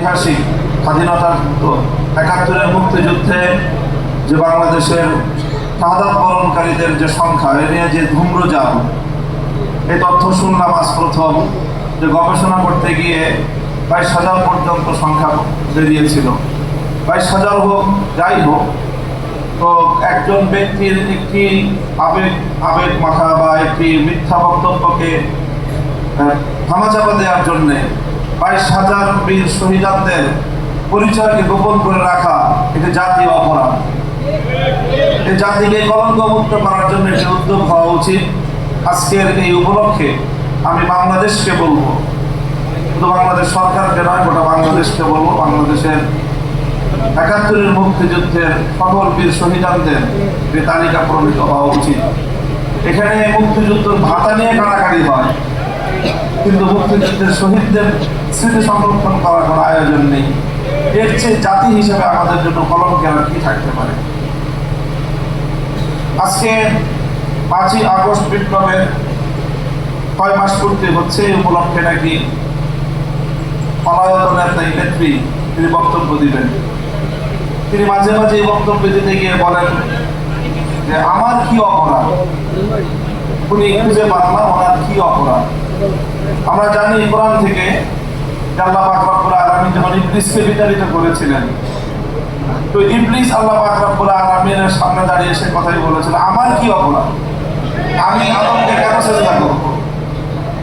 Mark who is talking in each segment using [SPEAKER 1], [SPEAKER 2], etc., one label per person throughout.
[SPEAKER 1] ঐতিহাসিক স্বাধীনতার যুদ্ধ ৭১-এর মুক্তিযুদ্ধে যে বাংলাদেশের শাহাদাত বরণকারীদের যে সংখ্যা এ নিয়ে যে ধূম্রজাল, এই তথ্য শুনলাম আজ প্রথম যে গবেষণা করতে গিয়ে ২২,০০০ পর্যন্ত সংখ্যা বেরিয়েছিল। ২২,০০০ হোক যাই হোক, তো একজন ব্যক্তির একটি আবেগ মাখা বা একটি মিথ্যা বক্তব্যকে ধামাচাপা দেওয়ার জন্যে ২২,০০০ বীর শহীদদের পরিচয়কে গোপন করে রাখা এটি জাতীয় অপরাধ। এই জাতিকে কলঙ্কমুক্ত করার জন্য একটি উদ্যোগ হওয়া উচিত। আজকের এই উপলক্ষে আমি বাংলাদেশকে বলবো, শুধু বাংলাদেশ সরকারকে নয়, গোটা বাংলাদেশকে বলবো, বাংলাদেশের ৭১-এর মুক্তিযুদ্ধের সকল বীর শহীদদের যে তালিকা প্রণীত হওয়া উচিত। এখানে মুক্তিযুদ্ধের ভাতা নিয়ে কাটাকাটি হয়, কিন্তু মুক্তিযুদ্ধের শহীদদের স্মৃতি সংরক্ষণ করার কোনো আয়োজন নেই। এর চেয়ে জাতি হিসেবে আমাদের জন্য কলঙ্কের আর কি থাকতে পারে। আজকে ৫ই আগস্ট বিপ্লবের ৬ মাস পূর্তি হচ্ছে। এই উপলক্ষে নাকি পলায়ত নেতা নেত্রী তিনি বক্তব্য দিবেন। তিনি মাঝে মাঝে এই বক্তব্য দিতে গিয়ে বলেন যে আমার কি অপরাধ, উনি খুঁজে পান না ওনার কি অপরাধ। আমরা জানি কোরআন থেকে আল্লাহ পাক রব্বুল আলামিন যখন ইবলিসকে বিতাড়িত করেছিলেন, তো ইবলিস আল্লাহ পাক রব্বুল আলামিনের সামনে দাঁড়িয়ে সে কথাই বলেছিল, আমার কি অপরাধ, আমি আদমকে কেন সেজদা করব।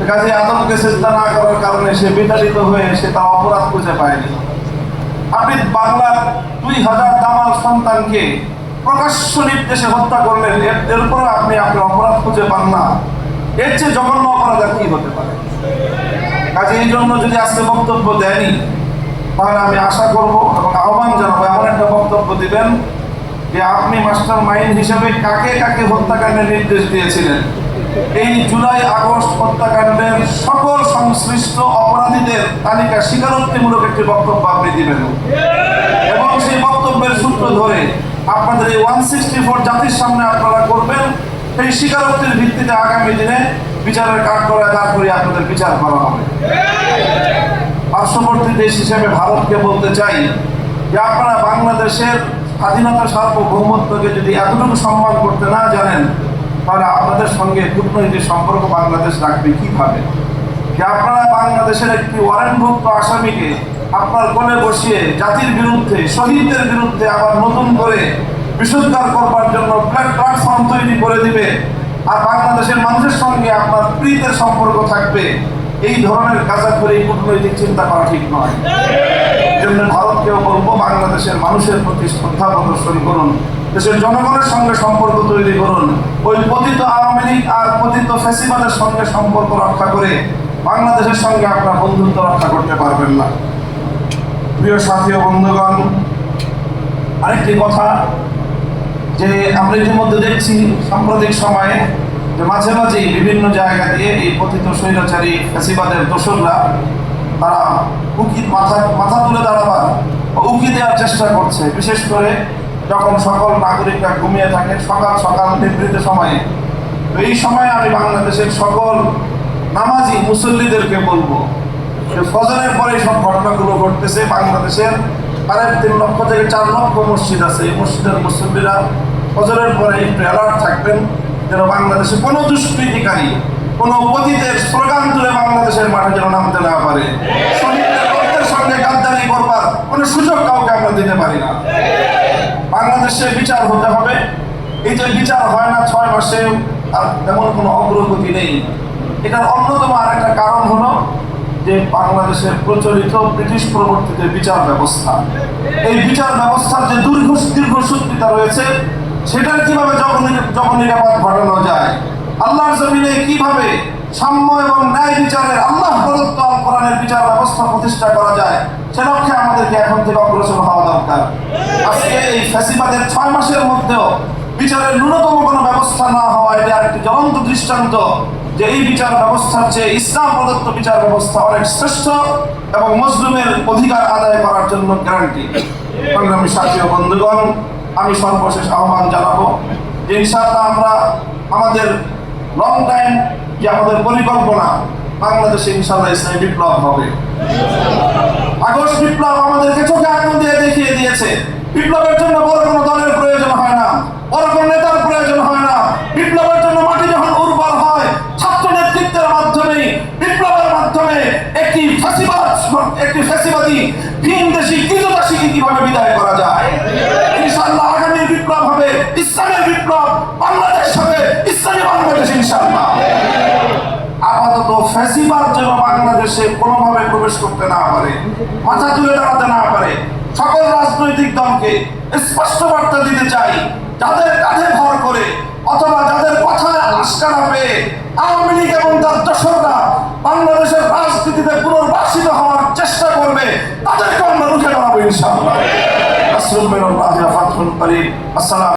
[SPEAKER 1] কাজে আদমকে সেজদা না করার কারণে সে বিতাড়িত হয়ে সে তার অপরাধ খুঁজে পায়নি। আপনি বাংলার ২,০০০ দামাল সন্তানকে প্রকাশ্য নির্দেশে হত্যা করলেন, এরপরে আপনি আপনার অপরাধ খুঁজে পান না। এর চেয়ে জঘন্য অপরাধ আর কি হতে পারে। কাজে এই জন্য যদি আজকে বক্তব্য দেয়নি, তাহলে আমি আশা করব এবং আহ্বান জানাবো এমন একটা বক্তব্য দিবেন যে আপনি মাস্টার মাইন্ড হিসেবে কাকে কাকে হত্যাকাণ্ডের নির্দেশ দিয়েছিলেন। এই জুলাই আগস্ট হত্যাকাণ্ডের সকল সংশ্লিষ্ট অপরাধীদের তালিকা স্বীকারোক্তিমূলক একটি বক্তব্য আপনি দিবেন এবং সেই বক্তব্যের সূত্র ধরে আপনাদের এই 164 জাতির সামনে আপনারা করবেন। সেই স্বীকারোক্তির ভিত্তিতে আগামী দিনে বিচারের কাঠগড়ায় দাঁড় করিয়ে আপনাদের বিচার করা হবে। পার্শ্ববর্তী দেশ হিসেবে ভারতকে বলতে চাই যে আপনারা বাংলাদেশের স্বাধীনতা সার্বভৌমত্বকে যদি এতটুকু সম্মান করতে না জানেন, তাহলে আপনাদের সঙ্গে কূটনৈতিক সম্পর্ক বাংলাদেশ রাখবে কিভাবে। যে আপনারা বাংলাদেশের একটি ওয়ারেন্টভুক্ত আসামিকে আপনার কোলে বসিয়ে জাতির বিরুদ্ধে, শহীদদের বিরুদ্ধে আবার নতুন করে বিশুদ্ধার করবার জন্য প্ল্যাটফর্ম তৈরি করে দিবে, আর বাংলাদেশের মানুষের সঙ্গে আপনার প্রীতের সম্পর্ক থাকবে, এই ধরনের কাজা করে কূটনৈতিক চিন্তা করা ঠিক নয়। জন্য ভারতকেও বলবো, বাংলাদেশের মানুষের প্রতি শ্রদ্ধা প্রদর্শন করুন, দেশের জনগণের সঙ্গে সম্পর্ক তৈরি করুন। ওই পতিত আওয়ামী লীগ আর পতিত ফ্যাসিবাদের সঙ্গে সম্পর্ক রক্ষা করে বাংলাদেশের সঙ্গে আপনার বন্ধুত্ব রক্ষা করতে পারবেন না। প্রিয় সাথী ও বন্ধুগণ, আরেকটি কথা যে আমরা ইতিমধ্যে দেখছি সাম্প্রতিক সময়ে যে মাঝে মাঝেই বিভিন্ন জায়গা দিয়ে এই পতিত স্বৈরাচারী ফ্যাসিবাদের দোসররা তারা মাথা তুলে দাঁড়াবার উকি দেওয়ার চেষ্টা করছে, বিশেষ করে যখন সকল নাগরিকরা ঘুমিয়ে থাকে সকাল সকাল নিভৃত সময়ে। তো এই সময় আমি বাংলাদেশের সকল নামাজি মুসল্লিদেরকে বলবো যে ফজরের পরে সব ঘটনাগুলো ঘটতেছে। বাংলাদেশের ৩.৫ লক্ষ থেকে ৪ লক্ষ মসজিদ আছে, এই মসজিদের মুসল্লিরা ফজরের পরে একটু অ্যালার্ট থাকবেন যেন বাংলাদেশে কোনো দুষ্কৃতিকারী, কোনো পতিতের স্লোগান তুলে বাংলাদেশের মাঠে যেন নামতে না পারে। শহীদদের রক্তের সঙ্গে গাদ্দারি করবার কোনো সুযোগ কাউকে আমরা দিতে পারি না। বাংলাদেশে বিচার হতে হবে। এই যে বিচার হয় না ৬ মাসে, আর তেমন কোনো অগ্রগতি নেই। এটার অন্যতম আরেকটা কারণ হলো যে বাংলাদেশের প্রচলিত ব্রিটিশ প্রবর্তিত বিচার ব্যবস্থা, এই বিচার ব্যবস্থার যে দীর্ঘসূত্রিতা রয়েছে, সেটার কিভাবে নিরাপদ ঘটানো যায়, আল্লাহর জমিনে কিভাবে সাম্য এবং ন্যায় বিচারের আল্লাহ প্রদত্ত কোরআনের বিচার ব্যবস্থা প্রতিষ্ঠা করা যায়, সে লক্ষ্যে আমাদেরকে এখন থেকে অগ্রসর হওয়া দরকার। আজকে এই ফ্যাসিবাদের ৬ মাসের মধ্যেও বিচারের ন্যূনতম কোনো ব্যবস্থা না হওয়া, এটা একটি জ্বলন্ত দৃষ্টান্ত যে এই বিচার ব্যবস্থার চেয়ে ইসলাম প্রদত্ত বিচার ব্যবস্থা অনেক শ্রেষ্ঠ এবং মুসলিমের অধিকার আদায় করার জন্য গ্যারান্টি। সংগ্রামী সাথী ও বন্ধুগণ, আমি সর্বশেষ আহ্বান জানাবো যে ইনশাআল্লাহ আমরা আমাদের লং টাইম যে আমাদের পরিকল্পনা বাংলাদেশে ইনশাআল্লাহ ইসলামী বিপ্লব হবে। আগস্ট বিপ্লব আমাদেরকে চোখে আগুন দিয়ে দেখিয়ে দিয়েছে বিপ্লবের জন্য বড় কোনো দলের প্রয়োজন হয় না, বড় কোনো নেতার প্রয়োজন হয় না। বিপ্লবের জন্য মাটি যখন উর্বর হয় ছাত্র নেতৃত্বের মাধ্যমে, বিপ্লবের মাধ্যমে একটি ফ্যাসিবাদী ভিনদেশী কৃতদাসীকে কিভাবে বিদায় করা যায়। ইনশাআল্লাহ আগামী বিপ্লব হবে ইসলামের বিপ্লব, বাংলাদেশ হবে ইসলামী বাংলাদেশ ইনশাআল্লাহ। আপাতত ফ্যাসিবাদ যেন বাংলাদেশে কোনোভাবে প্রবেশ করতে না পারে, মাথা তুলে দাঁড়াতে না পারে। সকল রাজনৈতিক দলকে স্পষ্ট বার্তা দিতে চাই, যাদের কাঁধে ভর করে অথবা যাদের কথায় আস্কারা পেয়ে আওয়ামী লীগ এবং তার দোসররা বাংলাদেশের রাজনীতিতে পুনর্বাসিত হওয়ার চেষ্টা করবে, তাদেরকে আমরা রুখে দাঁড়াবো ইনশাআল্লাহ। আসসালামু আলাইকুম।